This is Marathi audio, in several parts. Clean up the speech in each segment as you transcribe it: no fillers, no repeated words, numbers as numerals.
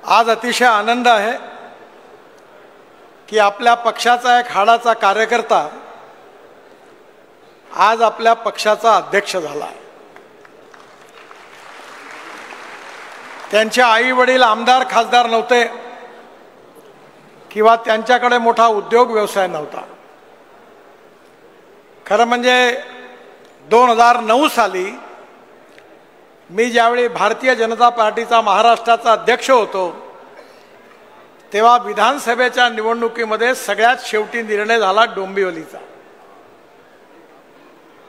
आज अतिशय आनंद आहे की आपल्या पक्षाचा एक हाडाचा कार्यकर्ता आज आपल्या पक्षाचा अध्यक्ष झाला आहे। त्यांचे आई वडील आमदार खासदार नव्हते किंवा त्यांच्याकडे मोठा उद्योग व्यवसाय नव्हता। खरं म्हणजे 2009 साली मी ज्यावेळी भारतीय जनता पार्टीचा महाराष्ट्राचा अध्यक्ष होतो तेव्हा विधानसभेच्या निवडणुकीमध्ये सगळ्यात शेवटी निर्णय झाला डोंबिवलीचा,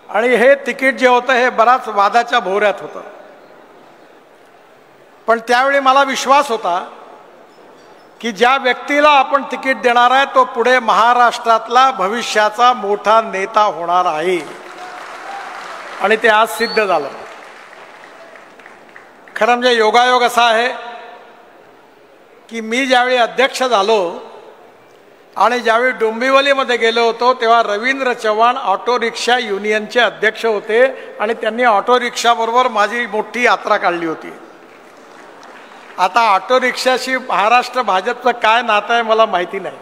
आणि हे तिकीट जे होतं हे बराच वादाच्या भोवऱ्यात होतं। पण त्यावेळी मला विश्वास होता की ज्या व्यक्तीला आपण तिकीट देणार आहे तो पुढे महाराष्ट्रातला भविष्याचा मोठा नेता होणार आहे, आणि ते आज सिद्ध झालं। खरं म्हणजे योगायोग असा आहे की मी ज्यावेळी अध्यक्ष झालो आणि ज्यावेळी डोंबिवलीमध्ये गेलो होतो तेव्हा रवींद्र चव्हाण ऑटो रिक्षा युनियनचे अध्यक्ष होते आणि त्यांनी ऑटो रिक्षाबरोबर माझी मोठी यात्रा काढली होती। आता ऑटो रिक्षाशी महाराष्ट्र भाजपचं काय नातं आहे मला माहिती नाही,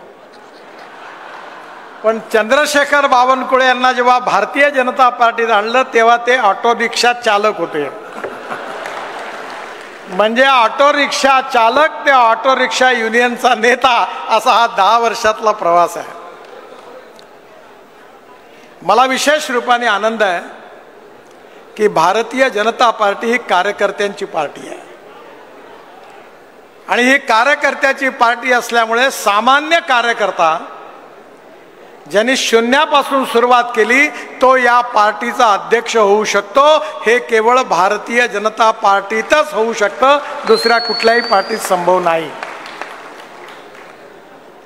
पण चंद्रशेखर बावनकुळे यांना जेव्हा भारतीय जनता पार्टीत आणलं तेव्हा ते ऑटो रिक्षा चालक होते। म्हणजे ऑटो रिक्षा चालक ते ऑटो रिक्षा युनियनचा नेता असा हा 10 वर्षातला प्रवास आहे। मला विशेष रूपाने आनंद आहे की भारतीय जनता पार्टी ही कार्यकर्त्यांची पार्टी आहे, आणि ही कार्यकर्त्याची पार्टी असल्यामुळे सामान्य कार्यकर्ता ज्यांनी शून्यापासून सुरुवात केली तो या पार्टीचा अध्यक्ष होऊ शकतो। हे केवळ भारतीय जनता पार्टीतच होऊ शकतं, दुसऱ्या कुठल्याही पार्टीत संभव नाही।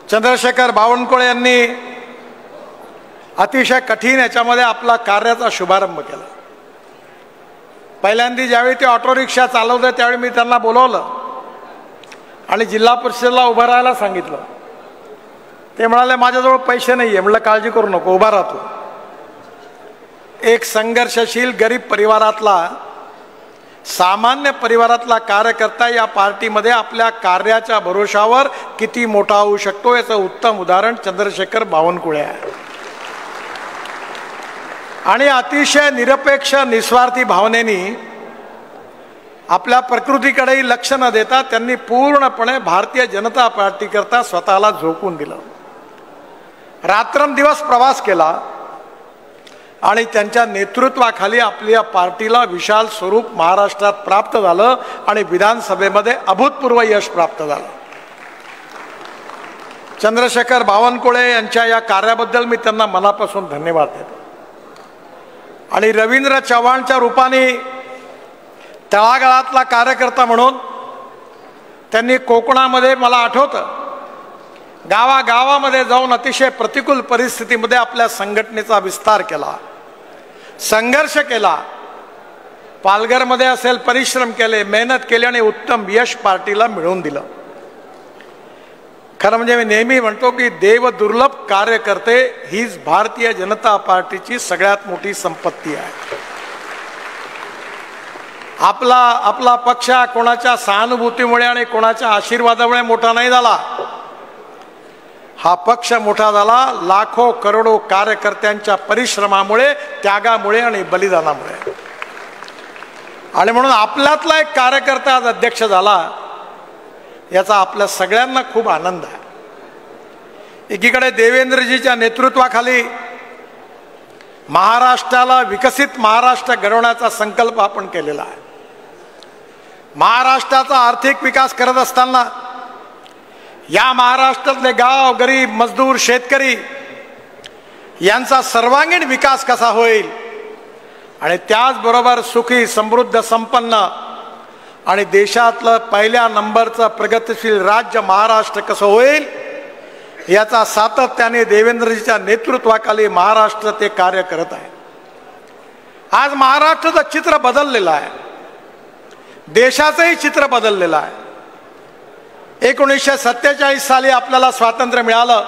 चंद्रशेखर बावनकुळे यांनी अतिशय कठीण याच्यामध्ये आपला कार्याचा शुभारंभ केला। पहिल्यांदा ज्यावेळी ते ऑटो रिक्षा चालवते त्यावेळी मी त्यांना बोलवलं आणि जिल्हा परिषदेला उभं राहायला सांगितलं। ते म्हणाले माझ्याजवळ पैसे नाही आहे। म्हटलं काळजी करू नको, उभा राहतो। एक संघर्षशील गरीब परिवारातला सामान्य परिवारातला कार्यकर्ता या पार्टीमध्ये आपल्या कार्याच्या भरोशावर किती मोठा होऊ शकतो याचं उत्तम उदाहरण चंद्रशेखर बावनकुळे आहे। आणि अतिशय निरपेक्ष निस्वार्थी भावनेने आपल्या प्रकृतीकडेही लक्ष न देता त्यांनी पूर्णपणे भारतीय जनता पार्टीकरता स्वतःला झोकून दिलं, रात्रंदिवस प्रवास केला, आणि त्यांच्या नेतृत्वाखाली आपल्या पार्टीला विशाल स्वरूप महाराष्ट्रात प्राप्त झालं आणि विधानसभेमध्ये अभूतपूर्व यश प्राप्त झालं। चंद्रशेखर बावनकुळे यांच्या या कार्याबद्दल मी त्यांना मनापासून धन्यवाद देतो। आणि रवींद्र चव्हाणच्या रूपाने तळागाळातला कार्यकर्ता म्हणून त्यांनी कोकणामध्ये मला आठवतं गावागावामध्ये जाऊन अतिशय प्रतिकूल परिस्थितीमध्ये आपल्या संघटनेचा विस्तार केला, संघर्ष केला, पालघरमध्ये असेल परिश्रम केले, मेहनत केली आणि उत्तम यश पार्टीला मिळवून दिलं। खरं म्हणजे मी नेहमी म्हणतो की देवदुर्लभ कार्यकर्ते हीच भारतीय जनता पार्टीची सगळ्यात मोठी संपत्ती आहे। आपला पक्ष कोणाच्या सहानुभूतीमुळे आणि कोणाच्या आशीर्वादामुळे मोठा नाही झाला। हा पक्ष मोठा झाला लाखो करोडो कार्यकर्त्यांच्या परिश्रमामुळे, त्यागामुळे आणि बलिदानामुळे। आणि म्हणून आपल्यातला एक कार्यकर्ता आज अध्यक्ष झाला याचा आपल्या सगळ्यांना खूप आनंद आहे। एकीकडे देवेंद्रजीच्या नेतृत्वाखाली महाराष्ट्राला विकसित महाराष्ट्र घडवण्याचा संकल्प आपण केलेला आहे। महाराष्ट्राचा आर्थिक विकास करत असताना या महाराष्ट्रातले गाव, गरीब, मजदूर, शेतकरी यांचा सर्वांगीण विकास कसा होईल आणि त्याचबरोबर सुखी, समृद्ध, संपन्न आणि देशातलं पहिल्या नंबरचं प्रगतिशील राज्य महाराष्ट्र कसं होईल याचा सातत्याने देवेंद्रजीच्या नेतृत्वाखाली महाराष्ट्र ते कार्य करत आहे। आज महाराष्ट्राचं चित्र बदललेलं आहे, देशाचंही चित्र बदललेलं आहे। 1947 साली आपल्याला स्वातंत्र्य मिळालं,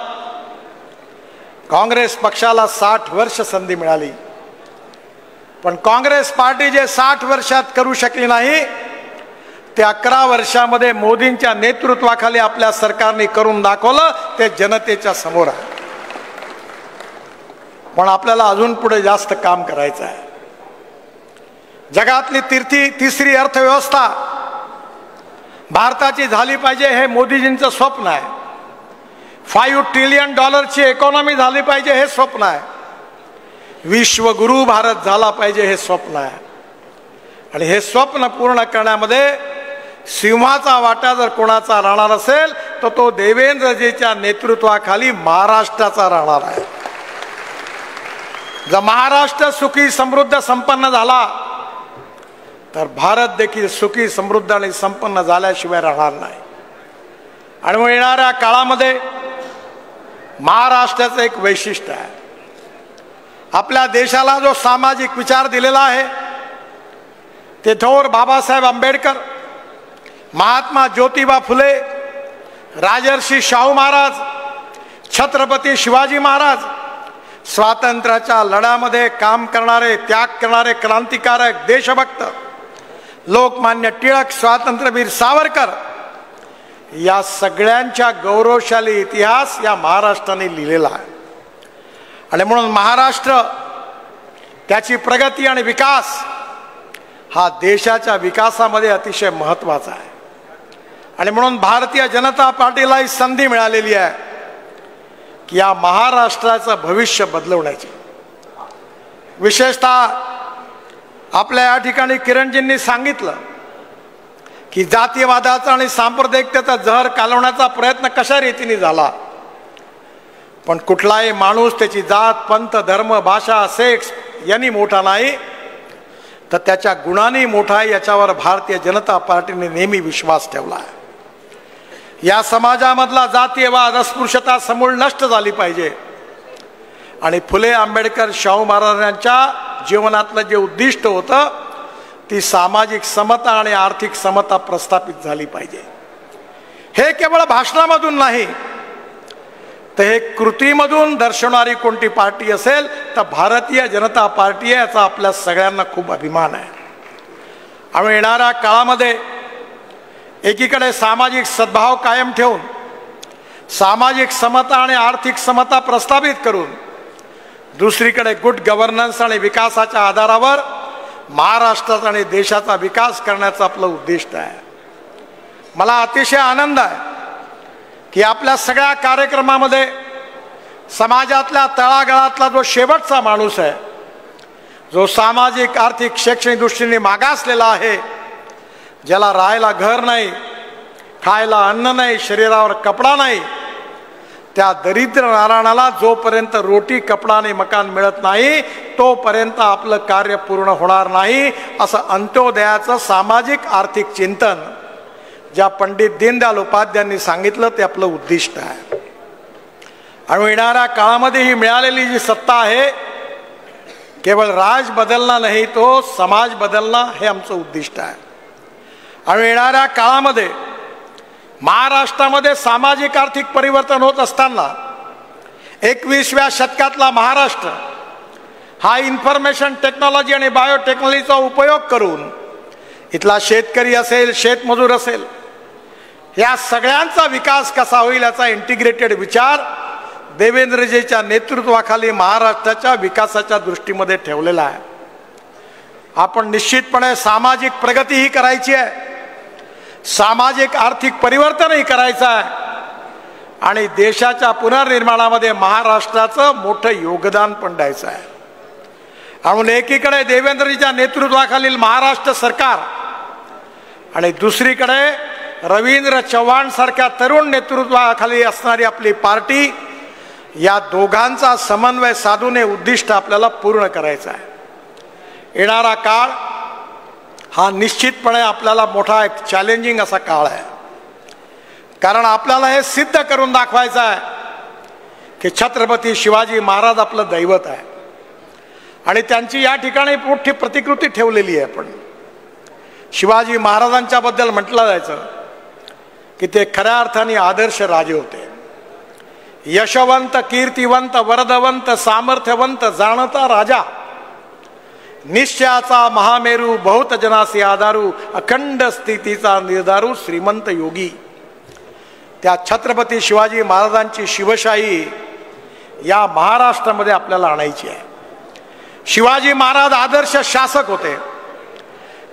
काँग्रेस पक्षाला 60 वर्ष संधी मिळाली, पण काँग्रेस पार्टी जे 60 वर्षात करू शकली नाही ते 11 वर्षामध्ये मोदींच्या नेतृत्वाखाली आपल्या सरकारने करून दाखवलं, ते जनतेच्या समोर आहे. पण आपल्याला अजून पुढे जास्त काम करायचं आहे. जगातली तिसरी अर्थव्यवस्था भारताची झाली पाहिजे, हे मोदीजींचं स्वप्न आहे. $5 ट्रिलियन इकॉनॉमी झाली पाहिजे, हे स्वप्न आहे. विश्वगुरु भारत झाला पाहिजे, हे स्वप्न आहे. आणि हे स्वप्न पूर्ण करण्यामध्ये सिंहाचा वाटा जर कोणाचा राहणार असेल तर तो देवेंद्रजीच्या नेतृत्वाखाली महाराष्ट्राचा राहणार आहे. जर महाराष्ट्र सुखी समृद्ध संपन्न झाला तर भारत देखील सुखी समृद्ध आणि संपन्न झाल्याशिवाय राहणार नाही. आणि मग येणाऱ्या काळामध्ये महाराष्ट्राचं एक वैशिष्ट्य आहे. आपल्या देशाला जो सामाजिक विचार दिलेला आहे ते थोर बाबासाहेब आंबेडकर, महात्मा ज्योतिबा फुले, राजर्षी शाहू महाराज, छत्रपती शिवाजी महाराज, स्वातंत्र्याच्या लढ्यामध्ये काम करणारे, त्याग करणारे क्रांतिकारक, देशभक्त, लोकमान्य टिळक, स्वातंत्र्यवीर सावरकर, या सगळ्यांच्या गौरवशाली इतिहास या महाराष्ट्राने लिहिलेला आहे. आणि म्हणून महाराष्ट्र, त्याची प्रगती आणि विकास हा देशाच्या विकासामध्ये अतिशय महत्त्वाचा आहे. आणि म्हणून भारतीय जनता पार्टीला ही संधी मिळालेली आहे की या महाराष्ट्राचं भविष्य बदलवण्याची. विशेषतः आपल्या या ठिकाणी किरणजींनी सांगितलं की जातीयवादाचा आणि सांप्रदायिकतेचा जहर कालवण्याचा प्रयत्न कशा रीतीने झाला. पण कुठलाही माणूस त्याची जात, पंथ, धर्म, भाषा, सेक्स यांनी मोठा नाही तर त्याच्या गुणांनी मोठा आहे, याच्यावर भारतीय जनता पार्टीने नेहमी विश्वास ठेवला आहे. या समाजामधला जातीयवाद, अस्पृश्यता समूळ नष्ट झाली पाहिजे. आणि फुले, आंबेडकर, शाहू महाराजांच्या जीवनातलं जे उद्दिष्ट होतं ती सामाजिक समता आणि आर्थिक समता प्रस्थापित झाली पाहिजे. हे केवळ भाषणामधून नाही तर हे कृतीमधून दर्शवणारी कोणती पार्टी असेल तर भारतीय जनता पार्टी आहे, याचा आपल्या सगळ्यांना खूप अभिमान आहे. आणि येणाऱ्या काळामध्ये एकीकडे सामाजिक सद्भाव कायम ठेवून सामाजिक समता आणि आर्थिक समता प्रस्थापित करून दुसरीकडे गुड गव्हर्नन्स आणि विकासाच्या आधारावर महाराष्ट्राचा आणि देशाचा विकास करण्याचं आपलं उद्दिष्ट आहे. मला अतिशय आनंद आहे की आपल्या सगळ्या कार्यक्रमामध्ये समाजातल्या तळागाळातला जो शेवटचा माणूस आहे, जो सामाजिक, आर्थिक, शैक्षणिक दृष्टीने मागासलेला आहे, ज्याला राहायला घर नाही, खायला अन्न नाही, शरीरावर कपडा नाही, त्या दरिद्र नारायणाला जोपर्यंत रोटी, कपडा आणि मकान मिळत नाही तोपर्यंत आपलं कार्य पूर्ण होणार नाही, असं अंत्योदयाचं सामाजिक आर्थिक चिंतन ज्या पंडित दीनदयाल उपाध्यायांनी सांगितलं ते आपलं उद्दिष्ट आहे. आणि येणाऱ्या काळामध्ये ही मिळालेली जी सत्ता आहे केवळ राज बदलणं नाही, तो समाज बदलणं हे आमचं उद्दिष्ट आहे. आणि येणाऱ्या काळामध्ये महाराष्ट्रामध्ये सामाजिक आर्थिक परिवर्तन होत असताना 21व्या शतकातला महाराष्ट्र हा इन्फॉर्मेशन टेक्नॉलॉजी आणि बायोटेक्नॉलॉजीचा उपयोग करून इथला शेतकरी असेल, शेतमजूर असेल, या सगळ्यांचा विकास कसा होईल याचा इंटिग्रेटेड विचार देवेंद्रजीच्या नेतृत्वाखाली महाराष्ट्राच्या विकासाच्या दृष्टीमध्ये ठेवलेला आहे. आपण निश्चितपणे सामाजिक प्रगतीही करायची आहे, सामाजिक आर्थिक परिवर्तनही करायचं आहे आणि देशाच्या पुनर्निर्माणामध्ये महाराष्ट्राचं मोठं योगदान पण द्यायचं आहे. म्हणून एकीकडे देवेंद्रजीच्या नेतृत्वाखालील महाराष्ट्र सरकार आणि दुसरीकडे रवींद्र चव्हाण सारख्या तरुण नेतृत्वाखाली असणारी आपली पार्टी, या दोघांचा समन्वय साधून हे उद्दिष्ट आपल्याला पूर्ण करायचं आहे. येणारा काळ हा निश्चितपणे आपल्याला मोठा एक चॅलेंजिंग असा काळ आहे, कारण आपल्याला हे सिद्ध करून दाखवायचं आहे की छत्रपती शिवाजी महाराज आपलं दैवत आहे आणि त्यांची या ठिकाणी मोठी प्रतिकृती ठेवलेली आहे. पण शिवाजी महाराजांच्या बद्दल म्हटलं जायचं की ते खऱ्या अर्थाने आदर्श राजे होते. यशवंत, कीर्तिवंत, वरदवंत, सामर्थ्यवंत, जाणता राजा, निश्चयाचा महामेरू बहुत जनासी आधारू अखंड स्थितीचा निर्धारू श्रीमंत योगी. त्या छत्रपती शिवाजी महाराजांची शिवशाही या महाराष्ट्रामध्ये आपल्याला आणायची आहे. शिवाजी महाराज आदर्श शासक होते.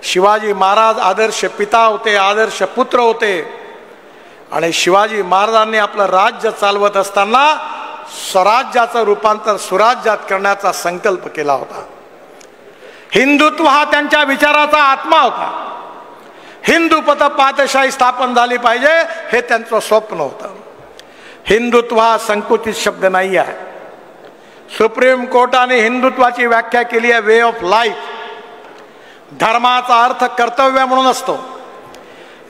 शिवाजी महाराज आदर्श पिता होते, आदर्श पुत्र होते. आणि शिवाजी महाराजांनी आपलं राज्य चालवत असताना स्वराज्याचं रूपांतर सुराज्यात करण्याचा संकल्प केला होता. हिंदुत्व हा त्यांच्या विचाराचा आत्मा होता. हिंदूपत पातशाही स्थापन झाली पाहिजे हे त्यांचं स्वप्न होतं. हिंदुत्व हा संकुचित शब्द नाही आहे. सुप्रीम कोर्टाने हिंदुत्वाची व्याख्या केली आहे वे ऑफ लाईफ. धर्माचा अर्थ कर्तव्य म्हणून असतो.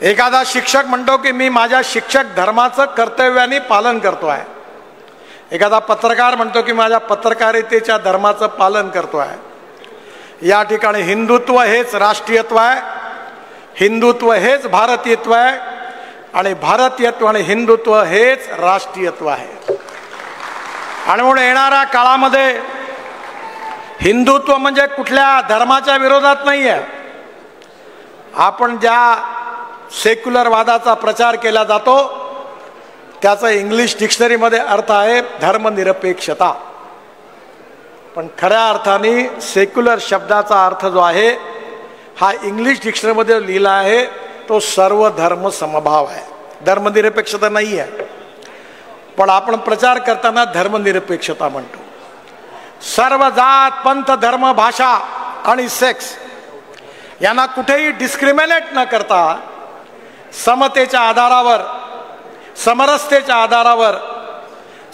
एखादा शिक्षक म्हणतो की मी माझ्या शिक्षक धर्माचं कर्तव्याने पालन करतो आहे. एखादा पत्रकार म्हणतो की माझ्या पत्रकारितेच्या धर्माचं पालन करतो आहे. या ठिकाणी हिंदुत्व हेच राष्ट्रीयत्व आहे. हिंदुत्व हेच भारतीयत्व आहे. आणि भारतीयत्व आणि हिंदुत्व हेच राष्ट्रीयत्व आहे. आणि म्हणून येणाऱ्या काळामध्ये हिंदुत्व म्हणजे कुठल्या धर्माच्या विरोधात नाही आहे. आपण ज्या सेक्युलरवादाचा प्रचार केला जातो त्याचा इंग्लिश डिक्शनरीमध्ये अर्थ आहे धर्मनिरपेक्षता. पण खऱ्या अर्थाने सेक्युलर शब्दाचा अर्थ जो आहे हा इंग्लिश डिक्शनरीमध्ये लिहिला आहे तो सर्व धर्म समभाव आहे. धर्मनिरपेक्षता नाही आहे. पण आपण प्रचार करताना धर्मनिरपेक्षता म्हणतो. सर्व जात पंथ धर्म भाषा आणि सेक्स यांना कुठेही डिस्क्रिमिनेट न करता समतेच्या आधारावर समरसतेच्या आधारावर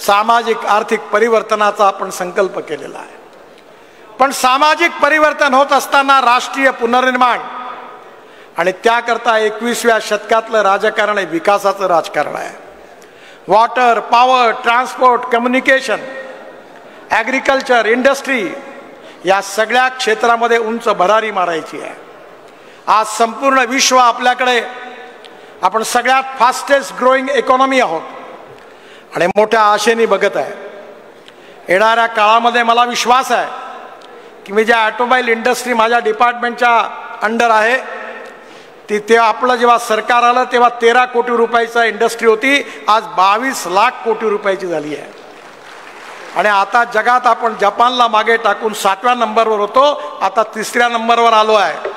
सामाजिक आर्थिक परिवर्तनाचा आपण संकल्प केलेला आहे. पण सामाजिक परिवर्तन होत असताना राष्ट्रीय पुनर्निर्माण आणि त्याकरता 21व्या शतकातलं राजकारण हे विकासाचं राजकारण आहे. Water, power, transport, communication, agriculture, industry या सगळ्या क्षेत्रामध्ये उंच भरारी मारायची आहे. आज संपूर्ण विश्व आपल्याकडे आपण सगळ्यात फास्टेस्ट ग्रोईंग इकॉनॉमी आहोत आणि मोठ्या आशेने बघत आहे. येणाऱ्या काळामध्ये मला विश्वास आहे की मी ज्या ऑटोमोबाईल इंडस्ट्री माझ्या डिपार्टमेंटच्या अंडर आहे ते आपलं जेव्हा सरकार आलं तेव्हा 13 कोटी रुपयाचा इंडस्ट्री होती. आज 22 लाख कोटी रुपयाची झाली आहे. आणि आता जगात आपण जपानला मागे टाकून 7व्या नंबरवर होतो, आता 3ऱ्या नंबरवर आलो आहे.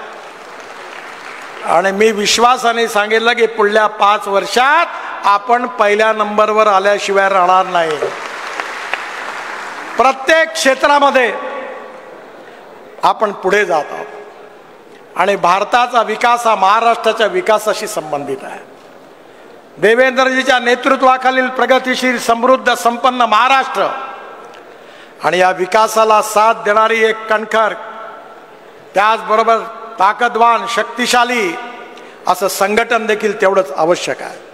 आणि मी विश्वासाने सांगितलं की पुढल्या 5 वर्षात आपण पहिल्या नंबरवर आल्याशिवाय राहणार नाही. प्रत्येक क्षेत्रामध्ये आपण पुढे जात आहोत आणि भारताचा विकास हा महाराष्ट्राच्या विकासाशी संबंधित आहे. देवेंद्रजीच्या नेतृत्वाखालील प्रगतिशील समृद्ध संपन्न महाराष्ट्र आणि या विकासाला साथ देणारी एक कणखर त्याचबरोबर ताकदवान शक्तिशाली असं संघटन देखील तेवढंच आवश्यक आहे.